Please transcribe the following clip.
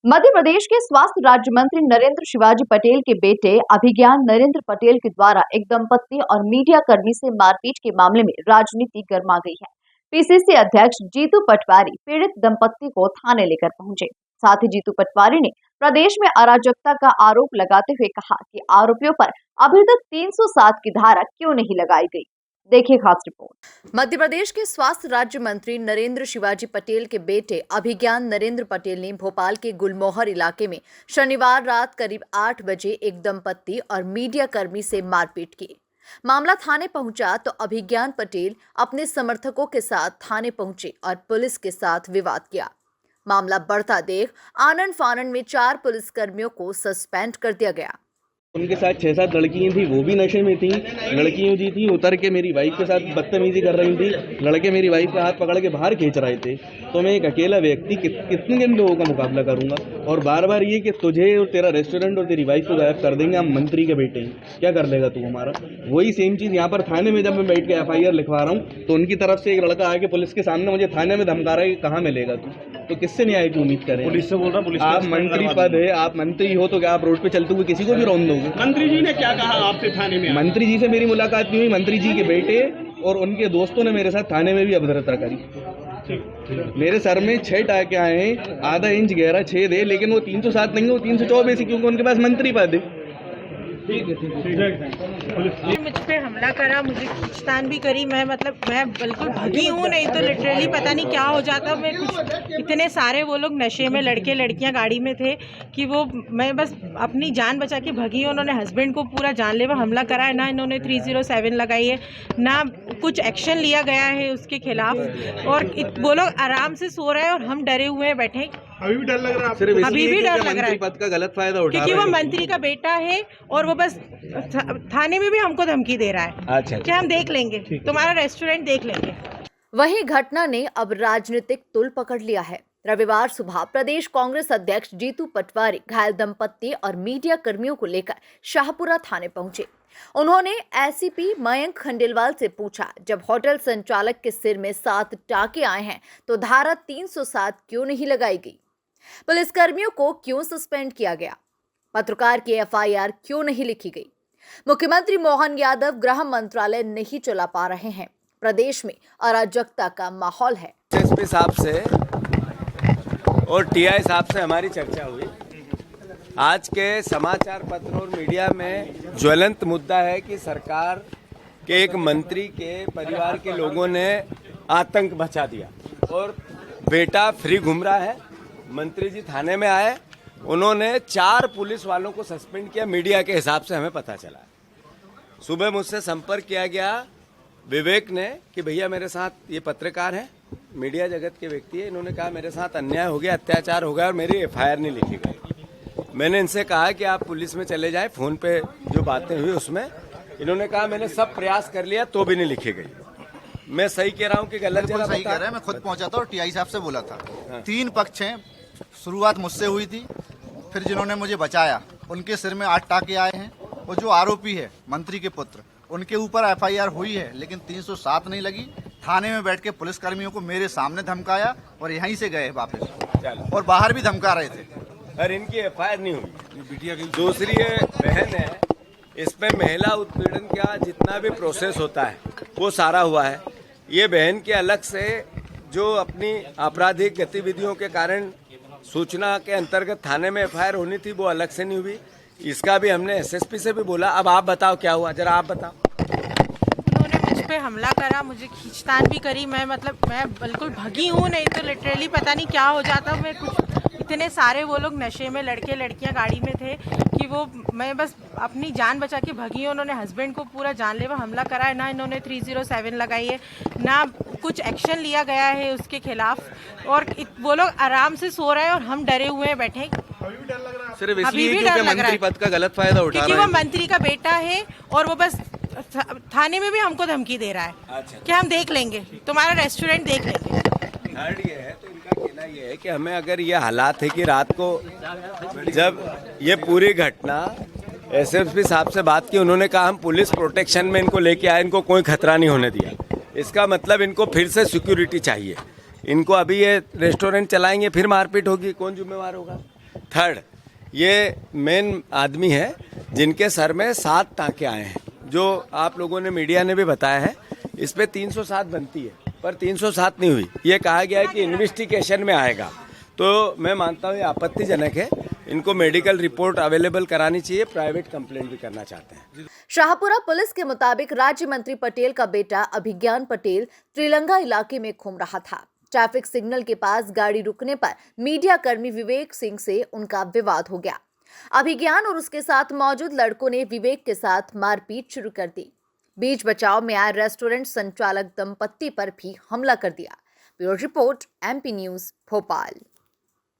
मध्य प्रदेश के स्वास्थ्य राज्य मंत्री नरेंद्र शिवाजी पटेल के बेटे अभिज्ञान नरेंद्र पटेल के द्वारा एक दंपत्ति और मीडिया कर्मी से मारपीट के मामले में राजनीति गर्मा गई है। पीसीसी अध्यक्ष जीतू पटवारी पीड़ित दंपत्ति को थाने लेकर पहुंचे। साथ ही जीतू पटवारी ने प्रदेश में अराजकता का आरोप लगाते हुए कहा कि आरोपियों पर अभी तक 307 की धारा क्यों नहीं लगाई गई। देखिए खास रिपोर्ट। मध्य प्रदेश के स्वास्थ्य राज्य मंत्री नरेंद्र शिवाजी पटेल के बेटे अभिज्ञान नरेंद्र पटेल ने भोपाल के गुलमोहर इलाके में शनिवार रात करीब 8 बजे एक दंपत्ति और मीडिया कर्मी से मारपीट की। मामला थाने पहुंचा तो अभिज्ञान पटेल अपने समर्थकों के साथ थाने पहुंचे और पुलिस के साथ विवाद किया। मामला बढ़ता देख आनन फानन में 4 पुलिसकर्मियों को सस्पेंड कर दिया गया। उनके साथ 6-7 लड़कियां थी, वो भी नशे में थी। लड़कियां जी थी उतर के मेरी वाइफ के साथ बदतमीजी कर रही थी। लड़के मेरी वाइफ का हाथ पकड़ के बाहर खींच रहे थे। तो मैं एक अकेला व्यक्ति कितने किन लोगों का मुकाबला करूंगा। और बार बार ये कि तुझे और तेरा रेस्टोरेंट और तेरी वाइफ को गायब कर देंगे, हम मंत्री के बेटे हैं, क्या कर लेगा तू हमारा। वही सेम चीज़ यहाँ पर थाने में जब मैं बैठ के FIR लिखवा रहा हूँ तो उनकी तरफ से एक लड़का आके पुलिस के सामने मुझे थाने में धमका रहा है कि कहाँ मिलेगा तू। तो किससे न्याय की उम्मीद करें। पुलिस से बोल रहा, पुलिस आप मंत्री पद है, आप मंत्री हो तो क्या आप रोड पे चलते हुए किसी को भी रौंद दोगे। मंत्री जी ने क्या कहा आपसे थाने में? मंत्री जी से मेरी मुलाकात नहीं हुई। मंत्री जी के बेटे और उनके दोस्तों ने मेरे साथ थाने में भी अभद्रता करी। मेरे सर में 6 टाके आए हैं, आधा इंच गहरा छेद है, लेकिन वो 307 नहीं है, वो 324 क्योंकि उनके पास मंत्री पद है। मुझ पे हमला करा, मुझे खींचतान भी करी। मैं बिल्कुल भगी हूँ, नहीं तो लिटरली पता नहीं क्या हो जाता। मैं कुछ इतने सारे वो लोग नशे में लड़के लड़कियां गाड़ी में थे कि मैं बस अपनी जान बचा के भगी हूँ। उन्होंने हस्बैंड को पूरा जानलेवा हमला करा है। ना इन्होंने 307 लगाई है, ना कुछ एक्शन लिया गया है उसके खिलाफ। और वो लोग आराम से सो रहे हैं और हम डरे हुए बैठे। अभी भी डर लग रहा है? अभी भी डर लग रहा है पद का गलत फायदा उठा क्योंकि वो मंत्री का बेटा है और वो बस थाने में भी हमको धमकी दे रहा है। अच्छा, कि हम देख लेंगे, तुम्हारा रेस्टोरेंट देख लेंगे। वहीं घटना ने अब राजनीतिक तुल पकड़ लिया है। रविवार सुबह प्रदेश कांग्रेस अध्यक्ष जीतू पटवारी घायल दंपत्ति और मीडिया कर्मियों को लेकर शाहपुरा थाने पहुंचे। उन्होंने एसीपी मयंक खंडेलवाल से पूछा, जब होटल संचालक के सिर में 7 टाके आए हैं तो धारा 307 क्यों नहीं लगाई गई? पुलिसकर्मियों को क्यों सस्पेंड किया गया? पत्रकार की FIR क्यों नहीं लिखी गई? मुख्यमंत्री मोहन यादव गृह मंत्रालय नहीं चला पा रहे हैं। प्रदेश में अराजकता का माहौल है। एसपी साहब से और TI साहब से हमारी चर्चा हुई। आज के समाचार पत्र और मीडिया में ज्वलंत मुद्दा है कि सरकार के एक मंत्री के परिवार के लोगों ने आतंक मचा दिया और बेटा फ्री घूम रहा है। मंत्री जी थाने में आए, उन्होंने 4 पुलिस वालों को सस्पेंड किया। मीडिया के हिसाब से हमें पता चला। सुबह मुझसे संपर्क किया गया विवेक ने कि भैया मेरे साथ ये पत्रकार हैं, मीडिया जगत के व्यक्ति है, इन्होंने कहा मेरे साथ अन्याय हो गया, अत्याचार हो गया और मेरी FIR नहीं लिखी गई। मैंने इनसे कहा कि आप पुलिस में चले जाएं। फोन पे जो बातें हुई उसमें इन्होंने कहा मैंने सब प्रयास कर लिया तो भी नहीं लिखी गई। मैं सही कह रहा हूँ कि गलत? बिल्कुल सही कह रहे हैं। मैं खुद पहुंचा था और TI साहब से बोला था। 3 पक्ष हैं। शुरुआत मुझसे हुई थी, फिर जिन्होंने मुझे बचाया उनके सिर में 8 टाके आए हैं और जो आरोपी है मंत्री के पुत्र, उनके ऊपर FIR हुई है लेकिन 307 नहीं लगी। थाने में बैठ के पुलिसकर्मियों को मेरे सामने धमकाया और यहीं से गए वापस, और बाहर भी धमका रहे थे। और इनकी FIR नहीं हुई। दूसरी ये बहन है, इसमें महिला उत्पीड़न का जितना भी प्रोसेस होता है वो सारा हुआ है। ये बहन के अलग से जो अपनी आपराधिक गतिविधियों के कारण सूचना के अंतर्गत थाने में FIR होनी थी वो अलग से नहीं हुई। इसका भी हमने SSP से भी बोला। अब आप बताओ क्या हुआ, जरा आप बताओ। उन्होंने मुझ पे हमला करा, मुझे खींचतान भी करी। मैं बिल्कुल भगी हूँ, नहीं तो लिटरली पता नहीं क्या हो जाता। मैं कुछ इतने सारे वो लोग नशे में लड़के लड़कियां गाड़ी में थे कि मैं बस अपनी जान बचा के भगी हूँ। उन्होंने हस्बैंड को पूरा जानलेवा हमला करा है। ना इन्होंने 307 लगाई है, ना कुछ एक्शन लिया गया है उसके खिलाफ। और वो लोग आराम से सो रहे हैं और हम डरे हुए बैठे। अभी भी डर लग रहा है? सिर्फ इसलिए क्योंकि मंत्री पद का गलत फायदा उठा रहा है। क्योंकि वो मंत्री का बेटा है और वो बस थाने में भी हमको धमकी दे रहा है। अच्छा, कि हम देख लेंगे, तुम्हारा रेस्टोरेंट देख लेंगे। थर्ड ये है, तो इनका कहना ये है कि हमें अगर ये हालात है कि रात को जब ये पूरी घटना SSP साहब से बात की, उन्होंने कहा हम पुलिस प्रोटेक्शन में इनको लेके आए, इनको कोई खतरा नहीं होने दिया। इसका मतलब इनको फिर से सिक्योरिटी चाहिए। इनको अभी ये रेस्टोरेंट चलाएंगे, फिर मारपीट होगी, कौन जिम्मेवार होगा? थर्ड, ये मेन आदमी है जिनके सर में 7 टाँके आए हैं, जो आप लोगों ने मीडिया ने भी बताया है। इस पे 307 बनती है, पर 307 नहीं हुई। ये कहा गया है कि इन्वेस्टिगेशन में आएगा, तो मैं मानता हूँ ये आपत्तिजनक है। इनको मेडिकल रिपोर्ट अवेलेबल करानी चाहिए, प्राइवेट कंप्लेंट भी करना चाहते हैं। शाहपुरा पुलिस के मुताबिक राज्य मंत्री पटेल का बेटा अभिज्ञान पटेल त्रिलंगा इलाके में घूम रहा था। ट्रैफिक सिग्नल के पास गाड़ी रुकने पर मीडिया कर्मी विवेक सिंह से उनका विवाद हो गया। अभिज्ञान और उसके साथ मौजूद लड़कों ने विवेक के साथ मारपीट शुरू कर दी। बीच बचाव में आए रेस्टोरेंट संचालक दंपत्ति पर भी हमला कर दिया। Bureau report, MP news, Bhopal.